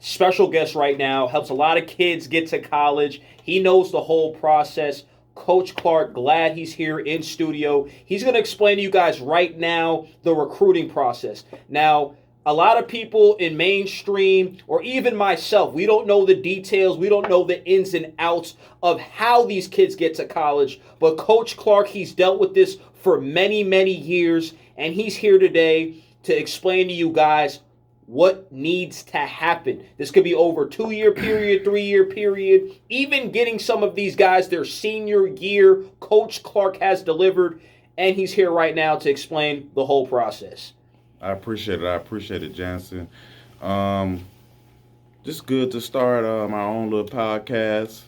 special guest right now, helps a lot of kids get to college. He knows the whole process. Coach Clark, glad he's here in studio. He's going to explain to you guys right now the recruiting process. Now, a lot of people in mainstream, or even myself, we don't know the details. We don't know the ins and outs of how these kids get to college. But Coach Clark, he's dealt with this for many, many years, and he's here today to explain to you guys what needs to happen. This could be over a 2-year period, 3-year period, even getting some of these guys their senior year. Coach Clark has delivered, and he's here right now to explain the whole process. I appreciate it. I appreciate it, Jansen. Um, just good to start my own little podcast.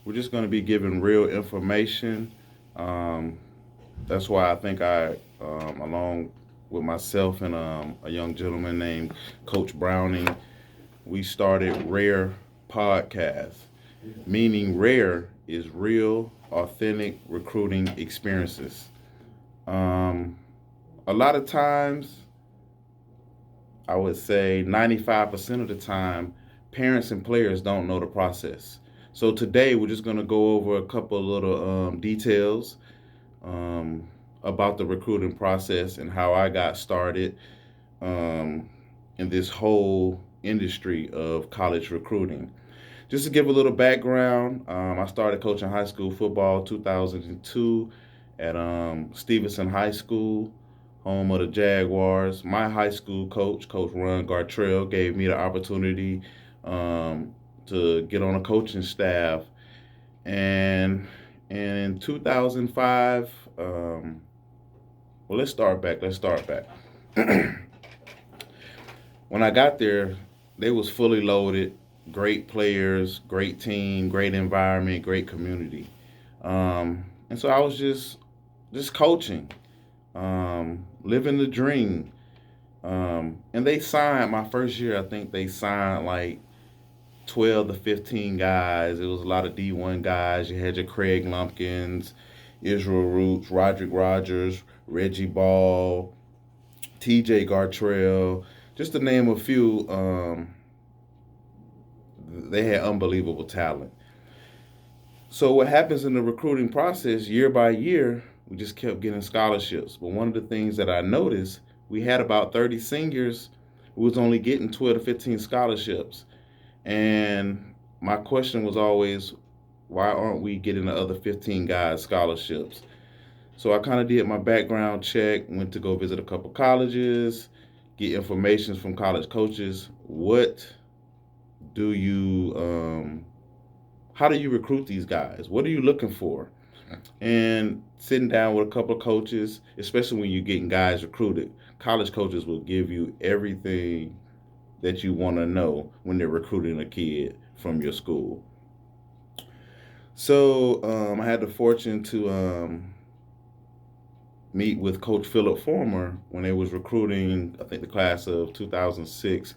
We're just going to be giving real information. Um, that's why I think along with myself and a young gentleman named Coach Browning, we started R.A.R.E podcast, meaning rare is real, authentic recruiting experiences. Um, a lot of times, I would say 95% of the time, parents and players don't know the process. So today we're just going to go over a couple of little details um, about the recruiting process and how I got started um, in this whole industry of college recruiting. Just to give a little background, I started coaching high school football 2002 at Stevenson High School, home of the Jaguars. My high school coach, Coach R.A.R.E, gave me the opportunity to get on a coaching staff. And in 2005, well, let's start back. When I got there, they was fully loaded, great players, great team, great environment, great community. And so I was just coaching, living the dream. And they signed my first year. I think they signed like 12 to 15 guys. It was a lot of D1 guys. You had your Craig Lumpkins, Israel Roots, Roderick Rogers, Reggie Ball, TJ Gartrell, just to name a few. They had unbelievable talent. So what happens in the recruiting process, year by year, we just kept getting scholarships. But one of the things that I noticed, we had about 30 seniors who was only getting 12 to 15 scholarships. And my question was always, why aren't we getting the other 15 guys scholarships? So I kind of did my background check, went to go visit a couple colleges, get information from college coaches. Do you, how do you recruit these guys? What are you looking for? And sitting down with a couple of coaches, especially when you're getting guys recruited, college coaches will give you everything that you want to know when they're recruiting a kid from your school. So I had the fortune to meet with Coach Philip Former when they was recruiting, I think, the class of 2006,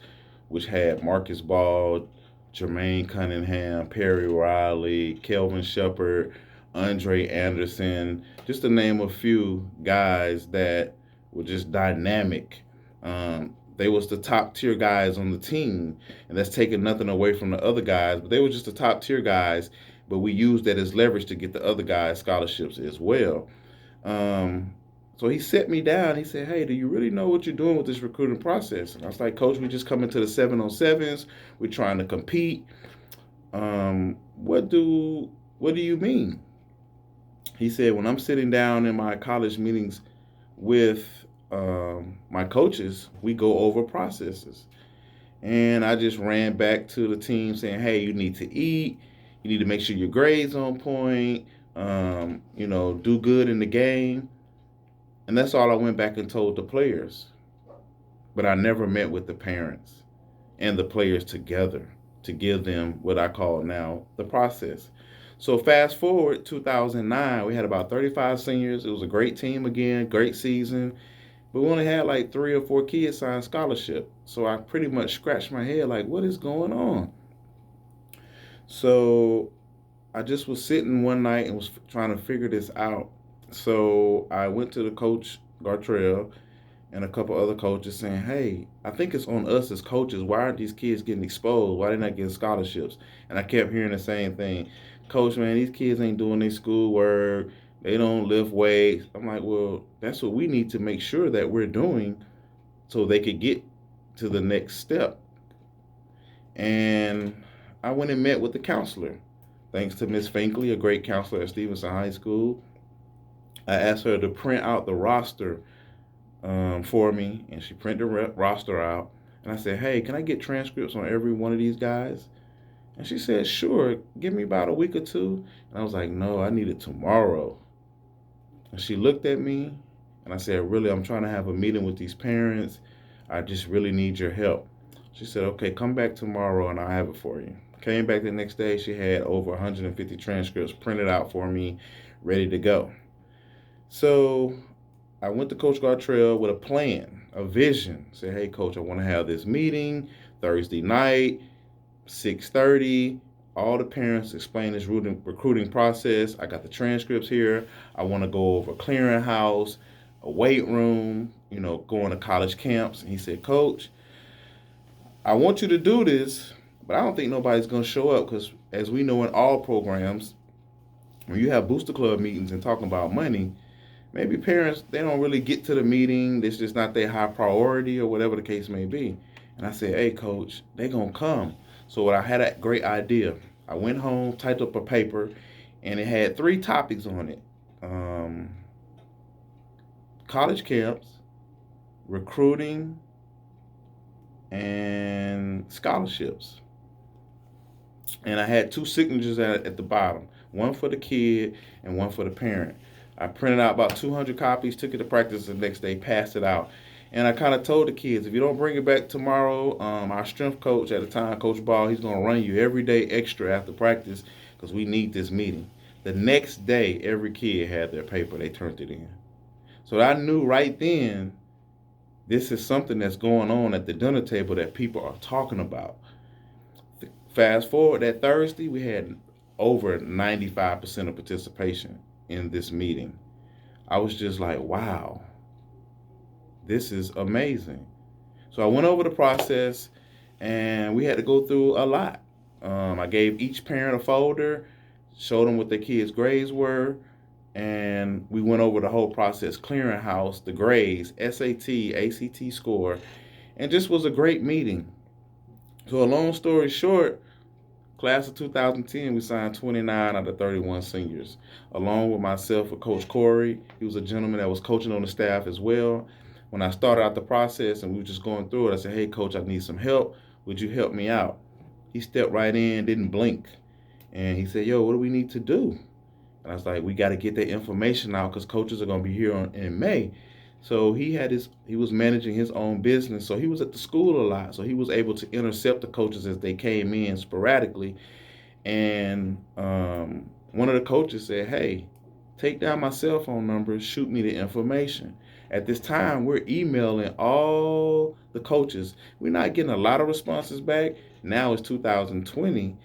which had Marcus Ball, Jermaine Cunningham, Perry Riley, Kelvin Shepard, Andre Anderson, just to name a few guys that were just dynamic. They was the top tier guys on the team, and that's taking nothing away from the other guys, but they were just the top tier guys, but we used that as leverage to get the other guys scholarships as well. Um, so he set me down. He said, "Hey, do you really know what you're doing with this recruiting process?" And I was like, "Coach, we just come into the 7-on-7s. We're trying to compete. What do you mean?" He said, "When I'm sitting down in my college meetings with my coaches, we go over processes." And I just ran back to the team saying, "Hey, you need to eat. You need to make sure your grades on point. Do good in the game." And that's all I went back and told the players. But I never met with the parents and the players together to give them what I call now the process. So fast forward 2009, we had about 35 seniors. It was a great team again, great season. But we only had like 3 or 4 kids sign scholarship. So I pretty much scratched my head like, what is going on? So I just was sitting one night and was trying to figure this out. So I went to the coach Gartrell and a couple other coaches saying, hey, I think it's on us as coaches. Why aren't these kids getting exposed? Why are they not getting scholarships? And I kept hearing the same thing. Coach, man, these kids ain't doing their schoolwork. They don't lift weights. I'm like, well, that's what we need to make sure that we're doing so they could get to the next step. And I went and met with the counselor. Thanks to Miss Finkley, a great counselor at Stevenson High School. I asked her to print out the roster for me, and she printed the roster out. And I said, hey, can I get transcripts on every one of these guys? And she said, sure, give me about a week or two. And I was like, no, I need it tomorrow. And she looked at me, and I said, really, I'm trying to have a meeting with these parents. I just really need your help. She said, okay, come back tomorrow, and I'll have it for you. Came back the next day, she had over 150 transcripts printed out for me, ready to go. So I went to Coach Gartrell with a plan, a vision. Said, hey, Coach, I want to have this meeting Thursday night, 6:30. All the parents explain this recruiting process. I got the transcripts here. I want to go over clearinghouse, a weight room, going to college camps. And he said, Coach, I want you to do this, but I don't think nobody's going to show up because, as we know in all programs, when you have booster club meetings and talking about money, maybe parents, they don't really get to the meeting. It's just not their high priority or whatever the case may be. And I said, hey, Coach, they going to come. So I had a great idea. I went home, typed up a paper, and it had 3 topics on it. College camps, recruiting, and scholarships. And I had 2 signatures at the bottom, one for the kid and one for the parent. I printed out about 200 copies, took it to practice the next day, passed it out. And I kind of told the kids, if you don't bring it back tomorrow, our strength coach at the time, Coach Ball, he's going to run you every day extra after practice because we need this meeting. The next day, every kid had their paper. They turned it in. So I knew right then, this is something that's going on at the dinner table that people are talking about. Fast forward, that Thursday, we had over 95% of participation in this meeting. I was just like, wow, this is amazing. So I went over the process, and we had to go through a lot. I gave each parent a folder, showed them what their kids' grades were, and we went over the whole process, clearinghouse, the grades, SAT, ACT score, and just was a great meeting. So a long story short, class of 2010, we signed 29 out of 31 seniors, along with myself and Coach R.A.R.E. He was a gentleman that was coaching on the staff as well. When I started out the process and we were just going through it, I said, hey, Coach, I need some help. Would you help me out? He stepped right in, didn't blink. And he said, yo, what do we need to do? And I was like, we got to get that information out because coaches are going to be here in May. So he was managing his own business. So he was at the school a lot. So he was able to intercept the coaches as they came in sporadically. And one of the coaches said, hey, take down my cell phone number, shoot me the information. At this time, we're emailing all the coaches. We're not getting a lot of responses back. Now it's 2020,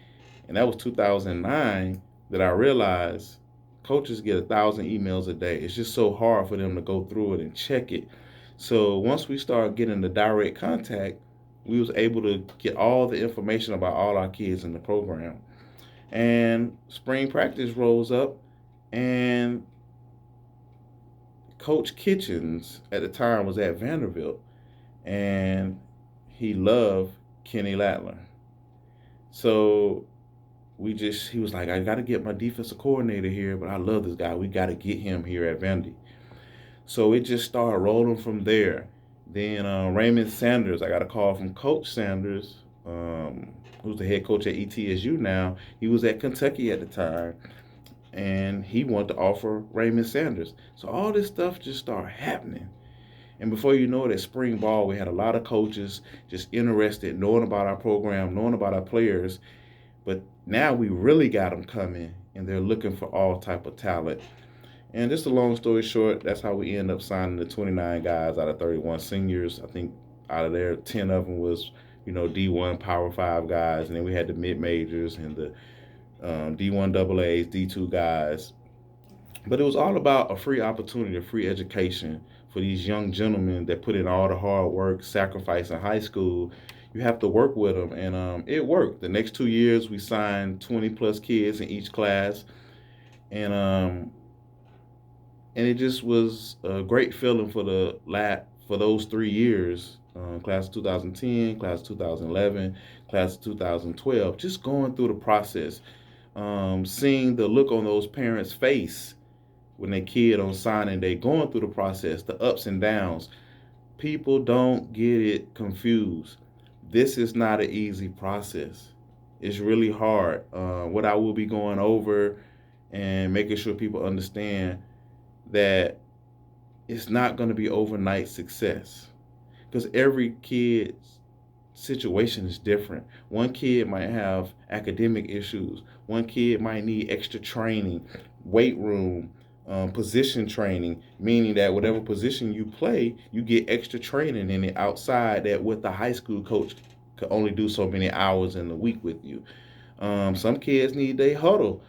and that was 2009 that I realized coaches get 1,000 emails a day. It's just so hard for them to go through it and check it. So once we started getting the direct contact, we was able to get all the information about all our kids in the program. And spring practice rolls up, and Coach Kitchens at the time was at Vanderbilt, and he loved Kenny Latler. So he was like, I got to get my defensive coordinator here, but I love this guy. We got to get him here at Vandy. So it just started rolling from there. Then Raymond Sanders, I got a call from Coach Sanders, who's the head coach at ETSU now. He was at Kentucky at the time, and he wanted to offer Raymond Sanders. So all this stuff just started happening. And before you know it, at spring ball, we had a lot of coaches just interested, knowing about our program, knowing about our players. But now we really got them coming, and they're looking for all type of talent. And just a long story short, that's how we end up signing the 29 guys out of 31 seniors. I think out of there, 10 of them was, D1 Power 5 guys, and then we had the mid-majors and the D1 AA's, D2 guys. But it was all about a free opportunity, a free education for these young gentlemen that put in all the hard work, sacrifice in high school. You have to work with them, and it worked. The next 2 years, we signed 20 plus kids in each class, and and it just was a great feeling for for those 3 years. Class of 2010, class of 2011, class of 2012. Just going through the process, seeing the look on those parents' face when their kid on signing day, going through the process, the ups and downs. People don't get it confused. This is not an easy process. It's really hard. What I will be going over and making sure people understand that it's not going to be overnight success because every kid's situation is different. One kid might have academic issues. One kid might need extra training, weight room, position training, meaning that whatever position you play, you get extra training in it outside that what the high school coach could only do so many hours in the week with you. Some kids need their huddle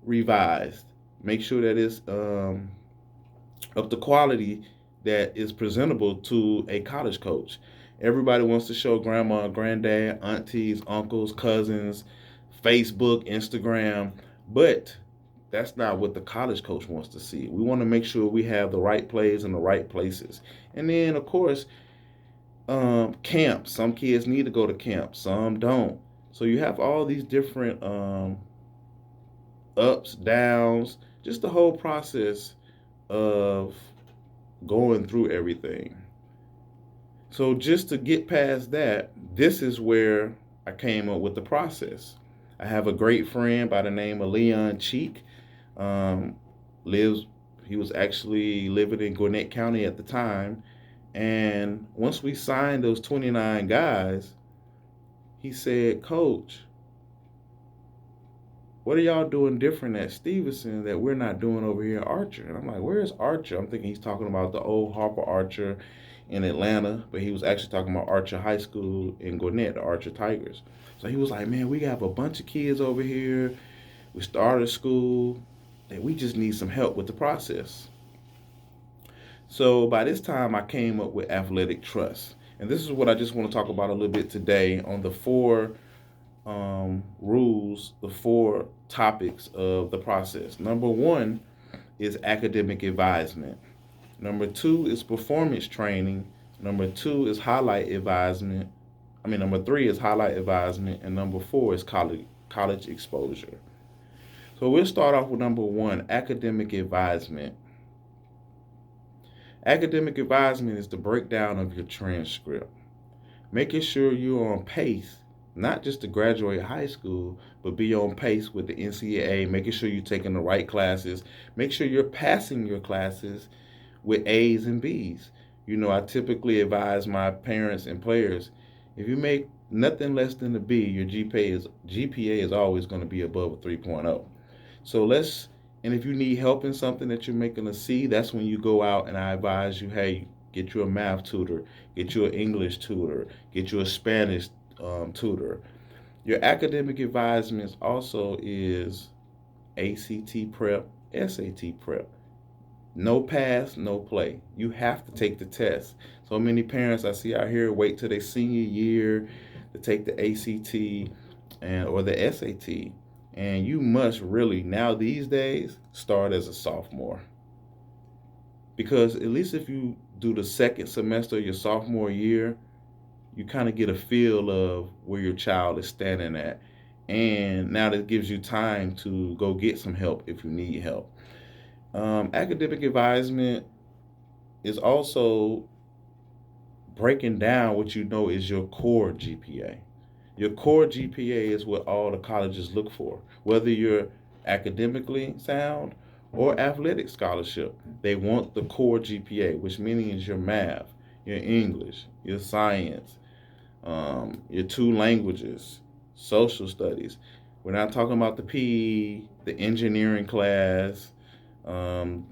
revised. Make sure that it's of the quality that is presentable to a college coach. Everybody wants to show grandma, granddad, aunties, uncles, cousins, Facebook, Instagram, but that's not what the college coach wants to see. We want to make sure we have the right plays in the right places. And then, of course, camp. Some kids need to go to camp, some don't. So you have all these different ups, downs, just the whole process of going through everything. So just to get past that, this is where I came up with the process. I have a great friend by the name of Leon Cheek. Um, lives he was actually living in Gwinnett County at the time. And once we signed those 29 guys, he said, Coach, what are y'all doing different at Stevenson that we're not doing over here at Archer? And I'm like, where is Archer? I'm thinking he's talking about the old Harper Archer in Atlanta, but he was actually talking about Archer High School in Gwinnett, the Archer Tigers. So he was like, man, we have a bunch of kids over here. We started school, and we just need some help with the process. So by this time, I came up with Athletic Trust. And this is what I just want to talk about a little bit today on the four rules, the four topics of the process. Number one is academic advisement. Number two is performance training. Number two is highlight advisement. Number three is highlight advisement. And number four is college exposure. So we'll start off with number one, academic advisement. Academic advisement is the breakdown of your transcript, making sure you're on pace, not just to graduate high school, but be on pace with the NCAA, making sure you're taking the right classes, make sure you're passing your classes with A's and B's. I typically advise my parents and players, if you make nothing less than a B, your GPA is always going to be above a 3.0. So and if you need help in something that you're making a C, that's when you go out and I advise you, hey, get you a math tutor, get you an English tutor, get you a Spanish tutor. Your academic advisement also is ACT prep, SAT prep. No pass, no play. You have to take the test. So many parents I see out here wait till their senior year to take the ACT or the SAT. And you must really, now these days, start as a sophomore. Because at least if you do the second semester of your sophomore year, you kind of get a feel of where your child is standing at. And now that gives you time to go get some help if you need help. Academic advisement is also breaking down what you know is your core GPA. Your core GPA is what all the colleges look for. Whether you're academically sound or athletic scholarship, they want the core GPA, which means your math, your English, your science, your two languages, social studies. We're not talking about the PE, the engineering class, um,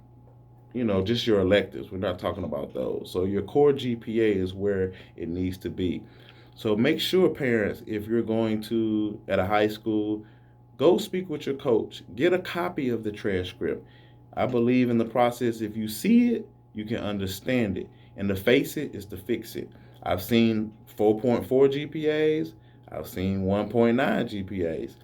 just your electives. We're not talking about those. So your core GPA is where it needs to be. So make sure, parents, if you're going to at a high school, go speak with your coach. Get a copy of the transcript. I believe in the process. If you see it, you can understand it. And to face it is to fix it. I've seen 4.4 GPAs, I've seen 1.9 GPAs.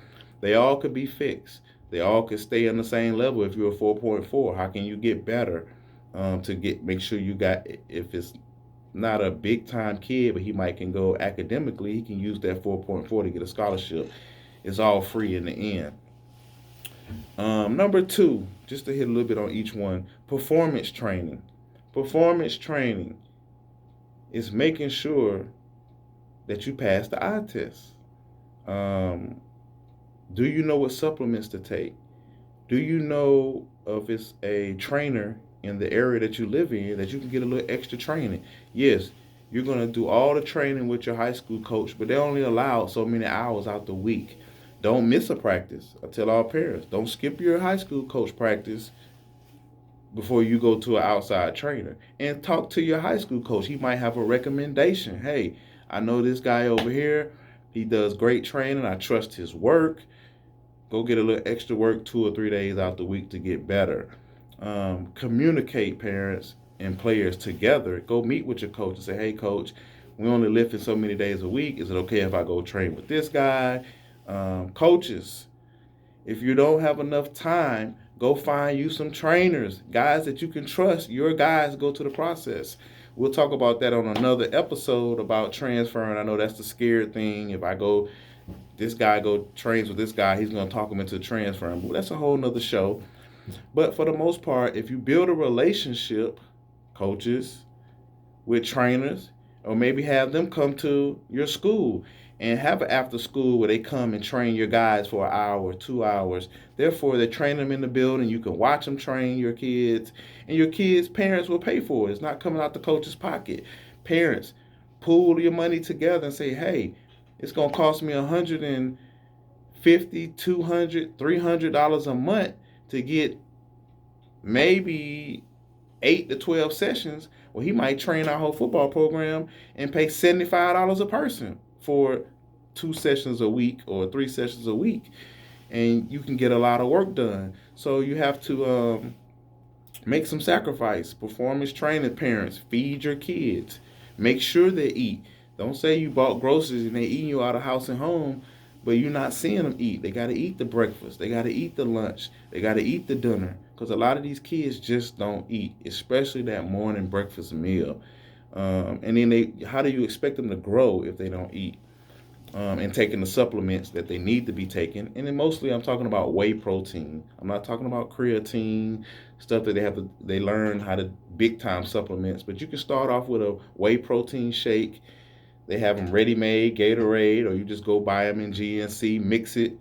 They all could be fixed. They all could stay on the same level if you're a 4.4. How can you get better to make sure you got, if it's not a big time kid, but he might can go academically, he can use that 4.4 to get a scholarship. It's all free in the end. Number two, just to hit a little bit on each one, performance training. Performance training is making sure that you pass the eye test. Um, do you know what supplements to take? Do you know if it's a trainer in the area that you live in that you can get a little extra training? Yes, you're going to do all the training with your high school coach, but they only allow so many hours out the week. Don't miss a practice. I tell all parents, don't skip your high school coach practice before you go to an outside trainer. And talk to your high school coach. He might have a recommendation. Hey, I know this guy over here. He does great training. I trust his work. Go get a little extra work 2 or 3 days out the week to get better. Communicate, parents and players together. Go meet with your coach and say, hey, coach, we only lifting so many days a week. Is it okay if I go train with this guy? Coaches, if you don't have enough time, go find you some trainers, guys that you can trust. Your guys go to the process. We'll talk about that on another episode about transferring. I know that's the scared thing. If I go, this guy go trains with this guy, he's going to talk him into transferring. But that's a whole nother show. But for the most part, if you build a relationship, coaches, with trainers, or maybe have them come to your school and have an after school where they come and train your guys for an hour or 2 hours. Therefore, they train them in the building. You can watch them train your kids, and your kids' parents will pay for it. It's not coming out the coach's pocket. Parents, pool your money together and say, hey, it's going to cost me $150, $200, $300 a month to get maybe 8 to 12 sessions. Well, he might train our whole football program and pay $75 a person for 2 sessions a week or 3 sessions a week, and you can get a lot of work done. So you have to make some sacrifice. Performance training, parents, feed your kids. Make sure they eat. Don't say you bought groceries and they eating you out of house and home, but you're not seeing them eat. They got to eat the breakfast. They got to eat the lunch. They got to eat the dinner. Because a lot of these kids just don't eat, especially that morning breakfast meal. And then how do you expect them to grow if they don't eat? And taking the supplements that they need to be taken. And then mostly I'm talking about whey protein. I'm not talking about creatine, stuff that they learn how to big time supplements. But you can start off with a whey protein shake. They have them ready-made, Gatorade, or you just go buy them in GNC, mix it,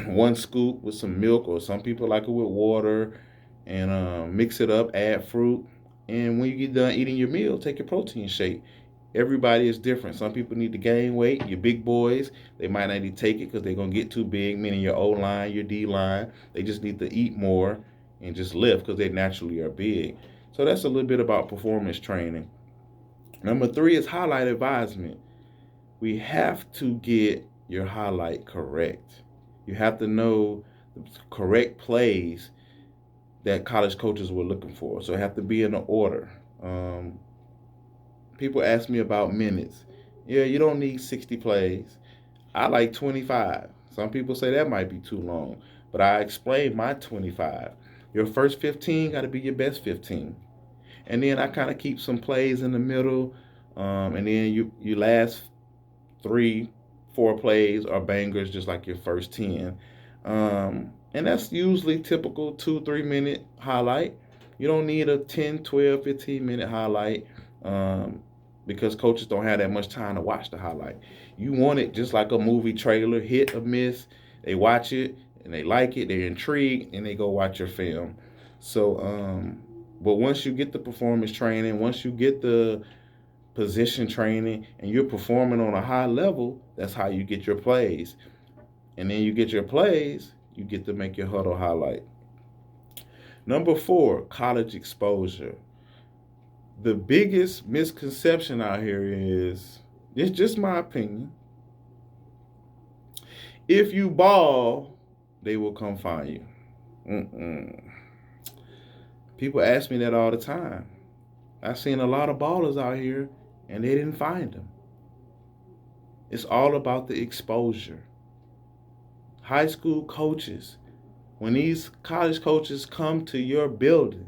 1 scoop with some milk, or some people like it with water, and mix it up, add fruit. And when you get done eating your meal, take your protein shake. Everybody is different. Some people need to gain weight. Your big boys, they might not need to take it because they're going to get too big, meaning your O-line, your D-line. They just need to eat more and just lift because they naturally are big. So that's a little bit about performance training. Number 3 is highlight advisement. We have to get your highlight correct. You have to know the correct plays that college coaches were looking for. So it have to be in order. People ask me about minutes. Yeah, you don't need 60 plays. I like 25. Some people say that might be too long, but I explain my 25. Your first 15 got to be your best 15. And then I kind of keep some plays in the middle, and then you last 3, 4 plays are bangers, just like your first 10. And that's usually typical 2, 3 minute highlight. You don't need a 10, 12, 15 minute highlight because coaches don't have that much time to watch the highlight. You want it just like a movie trailer, hit or miss. They watch it and they like it, they're intrigued, and they go watch your film. So, but once you get the performance training, once you get the position training, and you're performing on a high level, that's how you get your plays. And then you get your plays, you get to make your huddle highlight. Number 4, college exposure. The biggest misconception out here is, it's just my opinion, if you ball, they will come find you. People ask me that all the time. I've seen a lot of ballers out here and they didn't find them. It's all about the exposure. High school coaches, when these college coaches come to your building,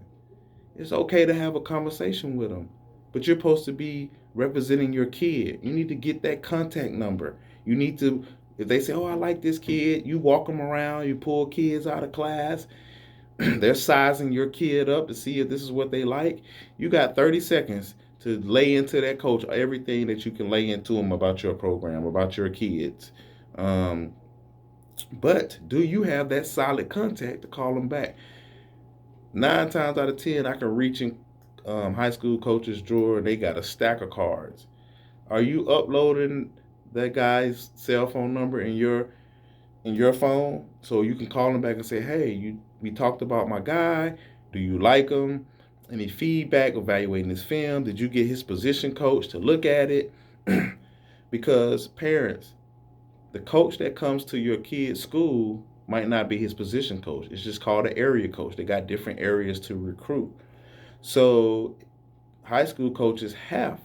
it's okay to have a conversation with them. But you're supposed to be representing your kid. You need to get that contact number. You need to, if they say, oh, I like this kid, you walk them around, you pull kids out of class, they're sizing your kid up to see if this is what they like. You got 30 seconds to lay into that coach everything that you can lay into them about your program, about your kids. Um, but do you have that solid contact to call them back? 9 times out of 10, I can reach in high school coaches' drawer and they got a stack of cards. Are you uploading that guy's cell phone number in your phone so you can call him back and say, hey, we talked about my guy. Do you like him? Any feedback evaluating his film? Did you get his position coach to look at it? Because parents, the coach that comes to your kid's school might not be his position coach. It's just called an area coach. They got different areas to recruit. So high school coaches have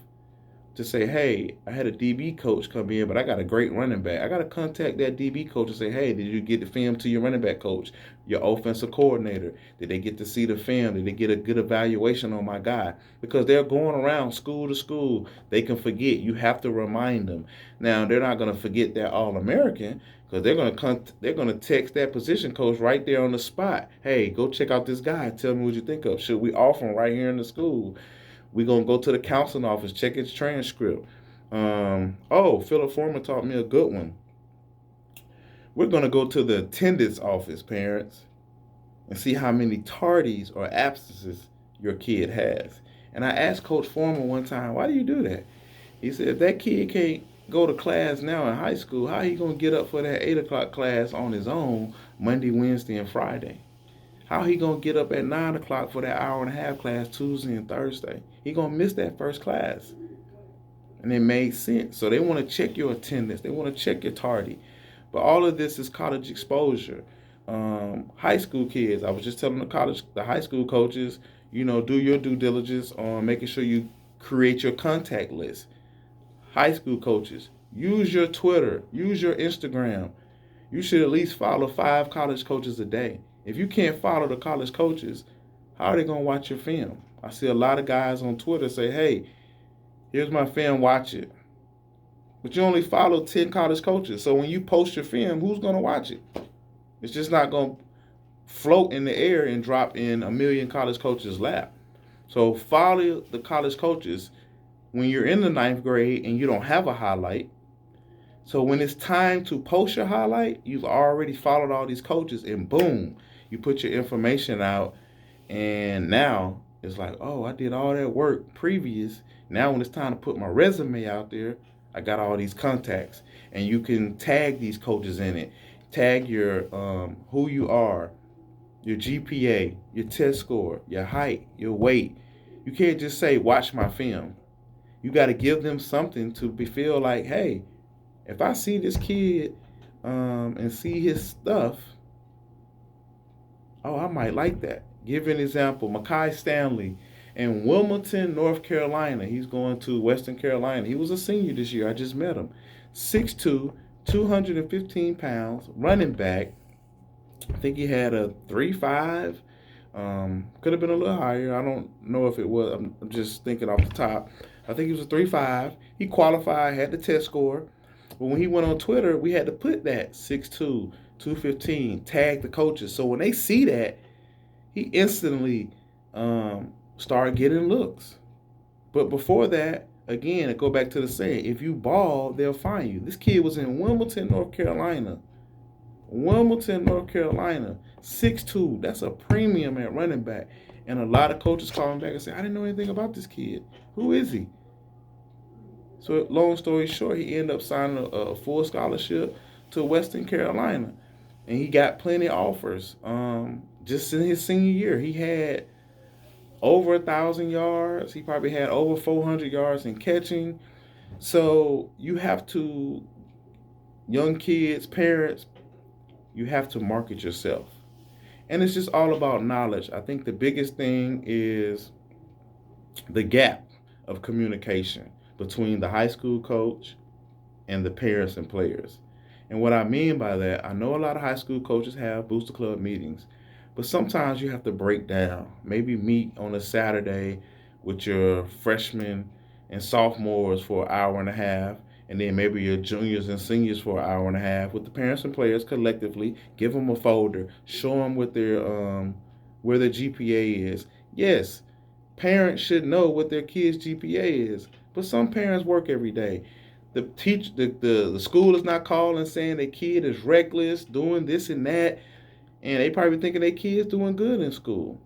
to say, hey, I had a DB coach come in, but I got a great running back. I got to contact that DB coach and say, hey, did you get the film to your running back coach, your offensive coordinator? Did they get to see the film? Did they get a good evaluation on my guy? Because they're going around school to school. They can forget. You have to remind them. Now, they're not going to forget that All-American because they're going to text that position coach right there on the spot. Hey, go check out this guy. Tell me what you think of. Should we offer him right here in the school? We're going to go to the counseling office, check his transcript. Philip Foreman taught me a good one. We're going to go to the attendance office, parents, and see how many tardies or absences your kid has. And I asked Coach Foreman one time, why do you do that? He said, if that kid can't go to class now in high school, how he going to get up for that 8 o'clock class on his own Monday, Wednesday, and Friday? How he gonna get up at 9 o'clock for that hour and a half class Tuesday and Thursday? He gonna miss that first class. And it made sense. So they want to check your attendance. They want to check your tardy. But all of this is college exposure. High school kids, I was just telling the high school coaches, do your due diligence on making sure you create your contact list. High school coaches, use your Twitter, use your Instagram. You should at least follow 5 college coaches a day. If you can't follow the college coaches, how are they going to watch your film? I see a lot of guys on Twitter say, hey, here's my film, watch it. But you only follow 10 college coaches. So when you post your film, who's going to watch it? It's just not going to float in the air and drop in a million college coaches' lap. So follow the college coaches when you're in the 9th grade and you don't have a highlight. So when it's time to post your highlight, you've already followed all these coaches and boom, you put your information out and now it's like, oh, I did all that work previous. Now when it's time to put my resume out there, I got all these contacts and you can tag these coaches in it. Tag your who you are, your GPA, your test score, your height, your weight. You can't just say, watch my film. You got to give them something to feel like, hey, if I see this kid and see his stuff, oh, I might like that. Give an example. Makai Stanley in Wilmington, North Carolina. He's going to Western Carolina. He was a senior this year. I just met him. 6'2", 215 pounds, running back. I think he had a 3.5. Could have been a little higher. I don't know if it was. I'm just thinking off the top. I think he was a 3.5. He qualified, had the test score. But when he went on Twitter, we had to put that 6'2", 215, tag the coaches. So when they see that, he instantly started getting looks. But before that, again, I go back to the saying, if you ball, they'll find you. This kid was in Wilmington, North Carolina. Wilmington, North Carolina, 6'2". That's a premium at running back. And a lot of coaches call him back and say, I didn't know anything about this kid. Who is he? So long story short, he ended up signing a full scholarship to Western Carolina. And he got plenty of offers. Just in his senior year, he had over 1,000 yards. He probably had over 400 yards in catching. So you have to, young kids, parents, you have to market yourself. And it's just all about knowledge. I think the biggest thing is the gap of communication between the high school coach and the parents and players. And what I mean by that, I know a lot of high school coaches have booster club meetings, but sometimes you have to break down. Maybe meet on a Saturday with your freshmen and sophomores for an hour and a half, and then maybe your juniors and seniors for an hour and a half with the parents and players collectively. Give them a folder, show them what their where their GPA is. Yes, parents should know what their kids' GPA is, but some parents work every day. The school is not calling saying their kid is reckless, doing this and that, and they probably thinking their kid's doing good in school.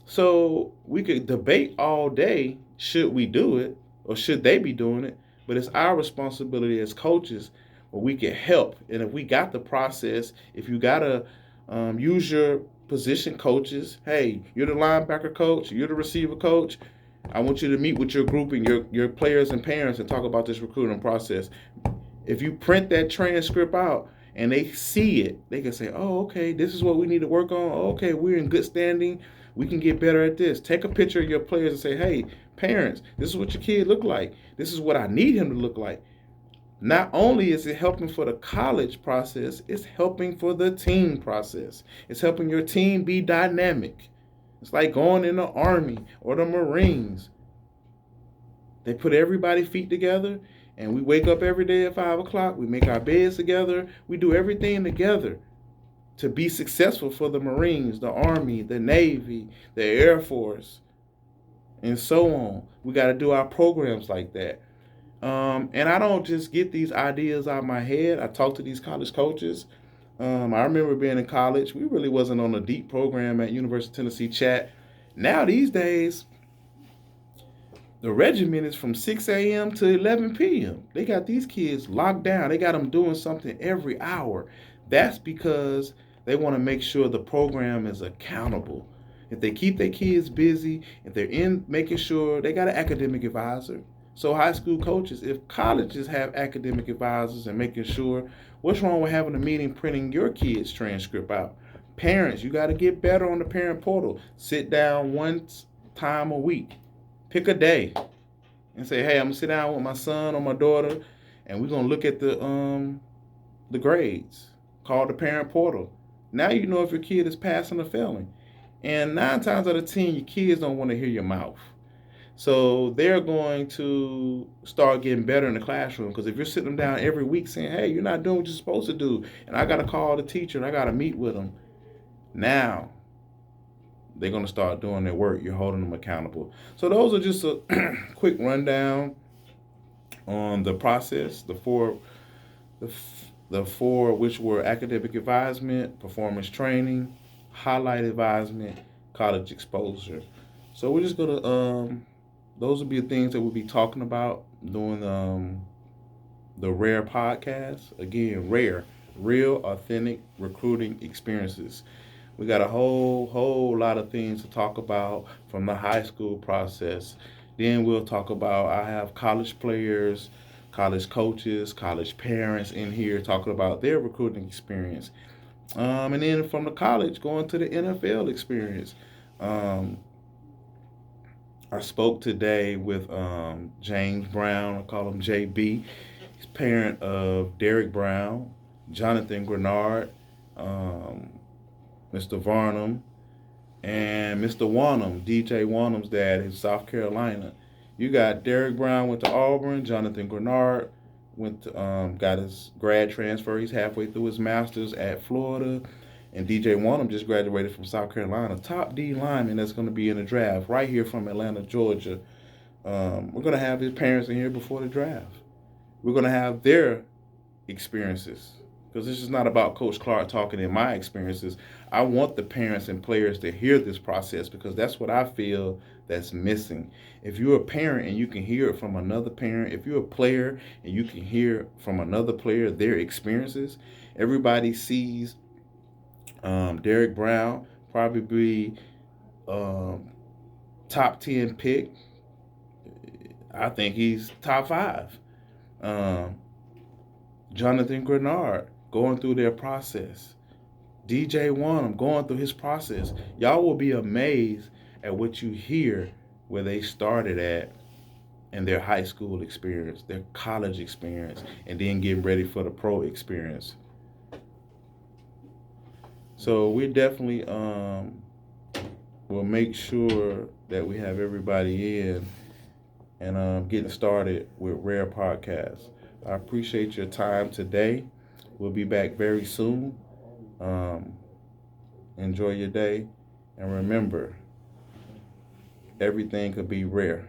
So we could debate all day, should we do it or should they be doing it? But it's our responsibility as coaches where we can help. And if we got the process, if you gotta use your position coaches, hey, you're the linebacker coach, you're the receiver coach. I want you to meet with your group and your players and parents and talk about this recruiting process. If you print that transcript out and they see it, they can say, oh, okay, this is what we need to work on. Oh, okay, we're in good standing. We can get better at this. Take a picture of your players and say, hey, parents, this is what your kid look like. This is what I need him to look like. Not only is it helping for the college process, it's helping for the team process. It's helping your team be dynamic. It's like going in the Army or the Marines. They put everybody's feet together, and we wake up every day at 5 o'clock. We make our beds together. We do everything together to be successful for the Marines, the Army, the Navy, the Air Force, and so on. We got to do our programs like that. And I don't just get these ideas out of my head. I talk to these college coaches. I remember being in college. We really wasn't on a deep program at University of Tennessee Chat. Now these days, the regimen is from 6 a.m. to 11 p.m. They got these kids locked down. They got them doing something every hour. That's because they want to make sure the program is accountable. If they keep their kids busy, if they're in making sure they got an academic advisor. So high school coaches, if colleges have academic advisors and making sure, what's wrong with having a meeting printing your kid's transcript out? Parents, you got to get better on the parent portal. Sit down one time a week. Pick a day and say, hey, I'm gonna sit down with my son or my daughter, and we're gonna look at the grades. Call the parent portal. Now you know if your kid is passing or failing. And 9 times out of 10, your kids don't want to hear your mouth. So they're going to start getting better in the classroom, because if you're sitting them down every week saying, hey, you're not doing what you're supposed to do, and I got to call the teacher and I got to meet with them, now they're going to start doing their work. You're holding them accountable. So those are just a quick rundown on the process, the four which were academic advisement, performance training, highlight advisement, college exposure. So we're just going to those will be the things that we'll be talking about during the R.A.R.E podcast. Again, R.A.R.E, real authentic recruiting experiences. We got a whole lot of things to talk about from the high school process. Then we'll talk about, I have college players, college coaches, college parents in here talking about their recruiting experience. And then from the college, going to the NFL experience. I spoke today with James Brown. I call him JB. He's parent of Derek Brown, Jonathan Grenard, Mr. Varnum, and Mr. Wanham, DJ Wanham's dad in South Carolina. You got Derek Brown went to Auburn, Jonathan Grenard went to, got his grad transfer. He's halfway through his master's at Florida. And DJ Wanham just graduated from South Carolina. Top D lineman that's going to be in the draft right here from Atlanta, Georgia. We're going to have his parents in here before the draft. We're going to have their experiences. Because this is not about Coach Clark talking in my experiences. I want the parents and players to hear this process, because that's what I feel that's missing. If you're a parent and you can hear it from another parent, if you're a player and you can hear from another player their experiences, everybody sees Derek Brown, probably top 10 pick. I think he's top 5. Jonathan Grenard going through their process. DJ Wanham going through his process. Y'all will be amazed at what you hear where they started at in their high school experience, their college experience, and then getting ready for the pro experience. So we definitely will make sure that we have everybody in and getting started with Rare Podcast. I appreciate your time today. We'll be back very soon. Um, enjoy your day, and remember, everything could be rare.